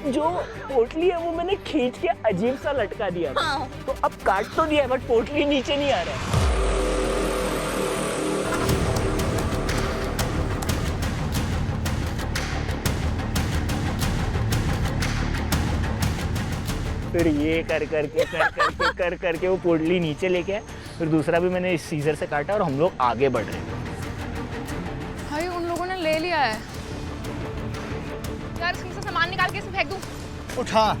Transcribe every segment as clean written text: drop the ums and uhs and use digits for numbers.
जो पोटली है वो मैंने खींच के अजीब सा लटका दिया था। हाँ। तो अब काट तो दिया बट पोटली नीचे नहीं आ रहा है। फिर ये कर करके वो पोटली नीचे लेके आए। फिर दूसरा भी मैंने इस सीजर से काटा और हम लोग आगे बढ़ रहे हैं। भाई उन लोगों ने ले लिया है यार, इसमें से सामान निकाल के इसे फेंक दूं। उठा।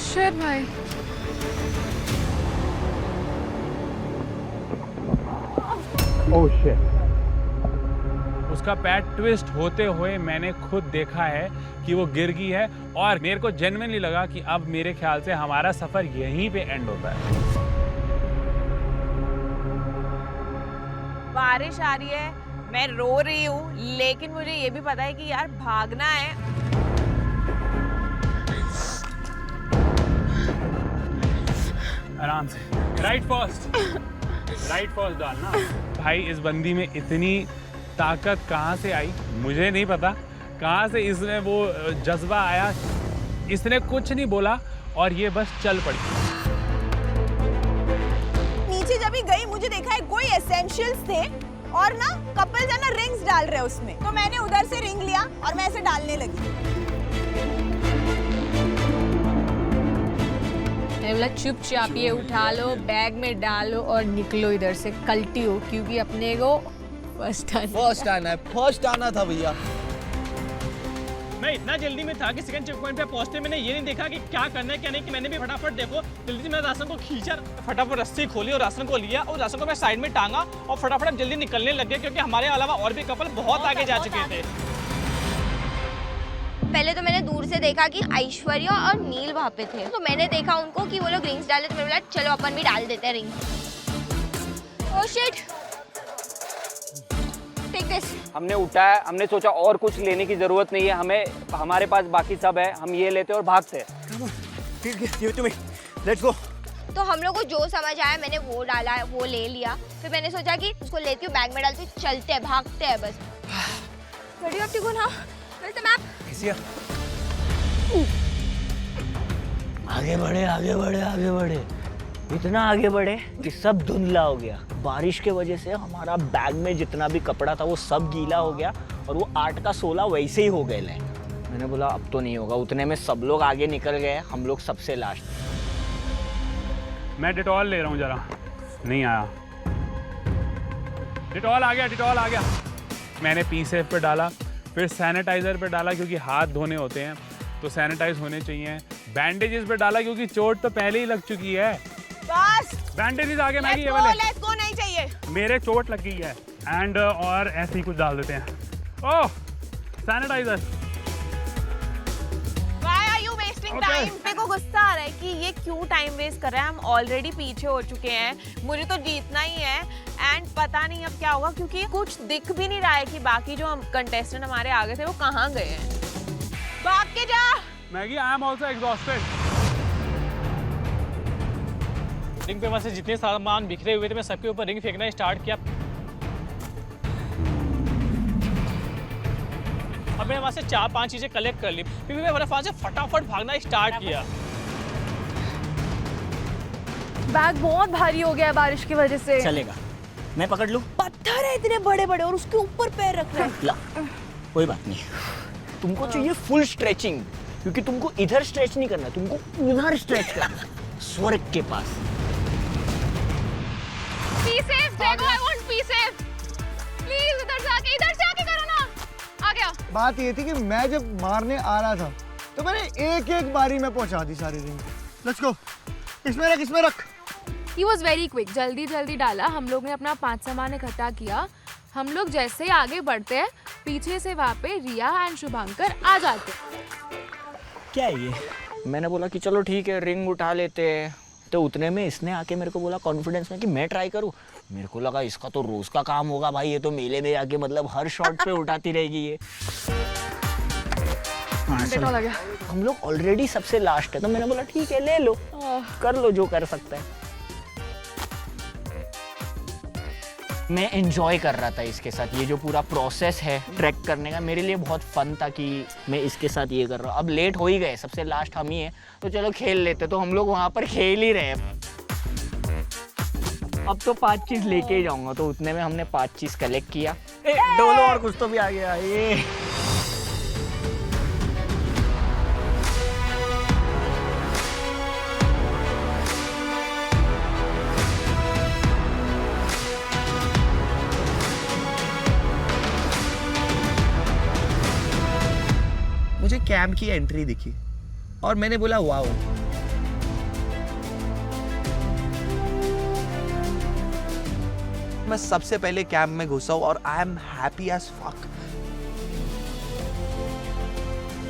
शिट भाई। Oh shit. उसका पैर ट्विस्ट होते हुए मैंने खुद देखा है कि वो गिर गई है और मेरे को जेन्युइनली लगा कि अब मेरे ख्याल से हमारा सफर यहीं पे एंड होता है। बारिश आ रही है, मैं रो रही हूँ, लेकिन मुझे ये भी पता है कि यार भागना है। आराम से, राइट फर्स्ट डालना। भाई इस बंदी में इतनी ताकत कहाँ से आई मुझे नहीं पता, कहाँ से इसमें वो जज्बा आया। इसने कुछ नहीं बोला और ये बस चल पड़ी। नीचे जब ही गई मुझे देखा है कोई एसेंशियल्स थे और ना कपल है ना रिंग्स डाल रहे उसमें, तो मैंने उधर से रिंग लिया और मैं ऐसे डालने लगी। चुपचाप ये उठा लो, बैग में डालो और निकलो इधर से, कल्टी हो, क्योंकि अपने को फर्स्ट आना था भैया। मैं इतना जल्दी में था कि सेकंड चेक पॉइंट पे पहुंचते मैंने ये नहीं देखा कि क्या करना है क्या नहीं, कि मैंने भी फटाफट देखो जल्दी से मैं राशन को खींचा, फटाफट रस्सी खोली और राशन को लिया और राशन को मैं साइड में टांगा और फटाफट जल्दी निकलने लग गया, क्योंकि हमारे अलावा और भी कपल बहुत आगे जा चुके थे। पहले तो मैंने दूर से देखा कि ऐश्वर्या और नील वहाँ पे थे, तो मैंने देखा उनको कि वो लोग रिंग्स डाले, तो मैंने बोला चलो अपन भी डाल देते हैं rings. Oh shit, take this. हमने उठाया, हमने सोचा और कुछ लेने की जरूरत नहीं है हमें, हमारे पास बाकी सब है, हम ये लेते और भागते। Let's go. तो हम लोग को जो समझ आया मैंने वो डाला, वो ले लिया। फिर मैंने सोचा कि उसको लेती हूँ, बैग में डालती हूँ, चलते हैं, भागते हैं बस। Ready off to go now, welcome map. आगे बढ़े, इतना आगे बढ़े कि सब धुंधला हो गया। बारिश के वजह से हमारा बैग में जितना भी कपड़ा था वो सब गीला हो गया और वो 8 का 16 वैसे ही हो गए। मैंने बोला अब तो नहीं होगा, उतने में सब लोग आगे निकल गए, हम लोग सबसे लास्ट। मैं डिटॉल ले रहा हूँ जरा, नहीं आया। डिटॉल आ गया। मैंने पी-सेफ पे डाला, फिर सैनिटाइजर पे डाला क्योंकि हाथ धोने होते हैं तो सैनिटाइज होने चाहिए। बैंडेजेस पे डाला क्योंकि चोट तो पहले ही लग चुकी है। बस बैंडेजेस आगे मैगी ये लेट्स गो नहीं चाहिए, मेरे चोट लग गई है। एंड और ऐसे ही कुछ डाल देते हैं। ओह sanitiser. Why are you wasting time? मेरे को गुस्सा आ रहा है कि ये क्यों टाइम वेस्ट कर रहा है। हम ऑलरेडी पीछे हो चुके हैं, मुझे तो जीतना ही है एंड पता नहीं अब क्या होगा, क्योंकि कुछ दिख भी नहीं रहा है कि बाकी जो हम कंटेस्टेंट हमारे आगे थे वो कहाँ गए हैं। भाग के जा Maggi, I am also exhausted. Ring पे वहाँ से जितने सामान बिखरे हुए थे मैं सबके ऊपर रिंग फेंकना स्टार्ट किया। अब मैंने वहाँ से 4-5 चीजें कलेक्ट कर ली, फिर मैं वहाँ से फटाफट भागना स्टार्ट किया। बैग बहुत भारी हो गया है बारिश की वजह से। चलेगा, मैं पकड़ लूं? पत्थर है इतने बड़े बड़े और उसके ऊपर पैर रख रहा है। ला, कोई बात नहीं। तुमको चाहिए फुल स्ट्रेचिंग, क्योंकि तुमको इधर स्ट्रेच नहीं करना, तुमको उधर स्ट्रेच करना, स्वर्ग के पास। Be safe, Jago, I want be safe. Please इधर से आके करो ना। आ गया। बात ये थी कि मैं जब मारने आ रहा था तो मैंने एक बारी में पहुंचा दी सारी रिंग। Let's go. इसमें रख। He was very quick, जल्दी डाला। हम लोग ने अपना 5 सामान इकट्ठा किया। हम लोग जैसे ही आगे बढ़ते हैं पीछे से वहाँ पे रिया एंड शुभंकर आ जाते। क्या है ये? मैंने बोला कि चलो ठीक है रिंग उठा लेते हैं, तो उतने में इसने आके मेरे को बोला कॉन्फिडेंस में कि मैं ट्राई करूं। मेरे को लगा इसका तो रोज का काम होगा भाई, ये तो मेले में आके मतलब हर शॉट पे उठाती रहेगी ये। हम लोग ऑलरेडी सबसे लास्ट है, तो मैंने बोला ठीक है ले लो, कर लो जो कर सकता है। मैं एंजॉय कर रहा था इसके साथ। ये जो पूरा प्रोसेस है ट्रैक करने का मेरे लिए बहुत फन था कि मैं इसके साथ ये कर रहा हूँ। अब लेट हो ही गए, सबसे लास्ट हम ही हैं, तो चलो खेल लेते। तो हम लोग वहाँ पर खेल ही रहे हैं। अब तो 5 चीज़ लेके ही जाऊँगा, तो उतने में हमने 5 चीज़ कलेक्ट किया। डोलो और कुछ तो भी आ गया ये। मुझे कैंप की एंट्री दिखी और मैंने बोला वाओ। मैं सबसे पहले कैंप में घुसा हूं और I am happy as fuck,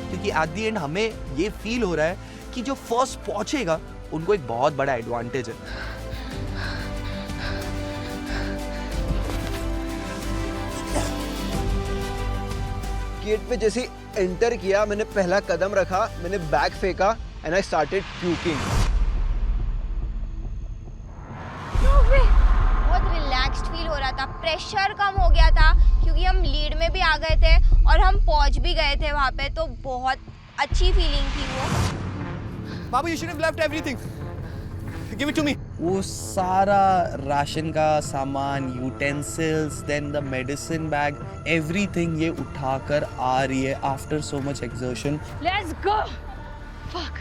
क्योंकि एट द एंड हमें ये फील हो रहा है कि जो फर्स्ट पहुंचेगा उनको एक बहुत बड़ा एडवांटेज है। गेट पे जैसे एंटर किया, मैंने पहला कदम रखा, मैंने बैग फेंका एंड आई स्टार्टेड प्यूकिंग। बहुत रिलैक्स्ड फील हो रहा था, प्रेशर कम हो गया था क्योंकि हम लीड में भी आ गए थे और हम पहुंच भी गए थे वहाँ पे, तो बहुत अच्छी फीलिंग थी वो। बाबू, you should have left everything, give it to me. वो सारा राशन का सामान, utensils, then the medicine bag, everything ये उठाकर आ रही है after so much exertion. Let's go. Fuck.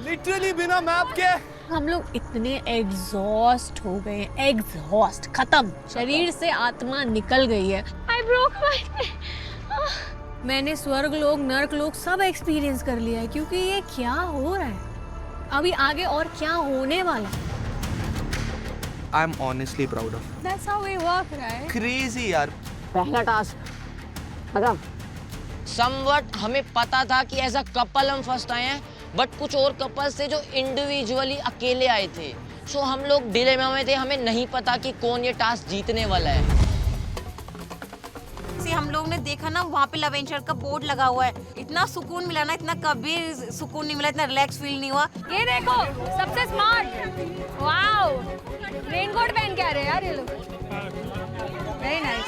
Literally बिना मैप के हम लोग इतने एग्जॉस्ट हो गए, एग्जॉस्ट खत्म, शरीर से आत्मा निकल गई है। I broke my. मैंने स्वर्ग लोक, नर्क लोक सब एक्सपीरियंस कर लिया है, क्योंकि ये क्या हो रहा है, अभी आगे और क्या होने वाला। I am honestly proud of. That's how we work, right? Crazy यार। पहला टास्क खत्म। समवट हमें पता था कि एज अ कपल हम फर्स्ट आए हैं, बट कुछ और कपल्स थे जो इंडिविजुअली अकेले आए थे। सो हम लोग डिलेमा में थे, हमें नहीं पता कि कौन ये टास्क जीतने वाला है। हम लोग ने देखा ना, वहाँ पे लव एंजल का बोर्ड लगा हुआ है, इतना सुकून मिला ना, इतना कभी सुकून नहीं मिला, इतना रिलैक्स फील नहीं हुआ। ये देखो सबसे स्मार्ट, वाओ, रेनकोट पहन के आ रहे हैं यार ये लोग। Very nice.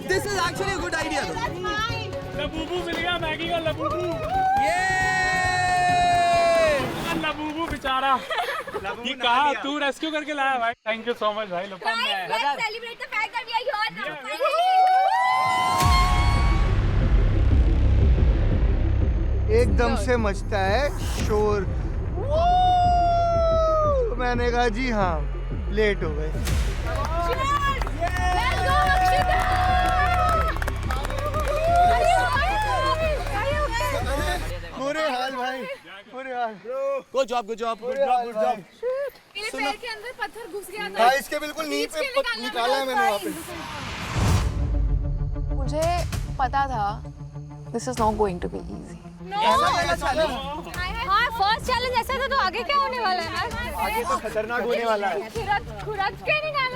This is actually a good idea. Labubu मिल गया, मैगी का लबूबू। ये लबूबू बेचारा, ये कहा तू रेस्क्यू करके लाया भाई। थैंक यू सो मच भाई। Celebrate the fact that we are here. एकदम से मचता है शोर। मैंने कहा जी हाँ, लेट हो गए। बुरे हाल भाई, बुरे हाल। गुड जॉब, गुड जॉब, बुरे हाल भाई। मेरे पैर के अंदर पत्थर घुस गया था। हाँ, इसके बिल्कुल नी पे निकाला है मैंने वहाँ पे। मुझे पता था this is not going to be easy. हाँ, फर्स्ट चैलेंज ऐसा था, तो आगे क्या होने वाला है? आगे तो खतरनाक होने वाला है। खुरच के निकाला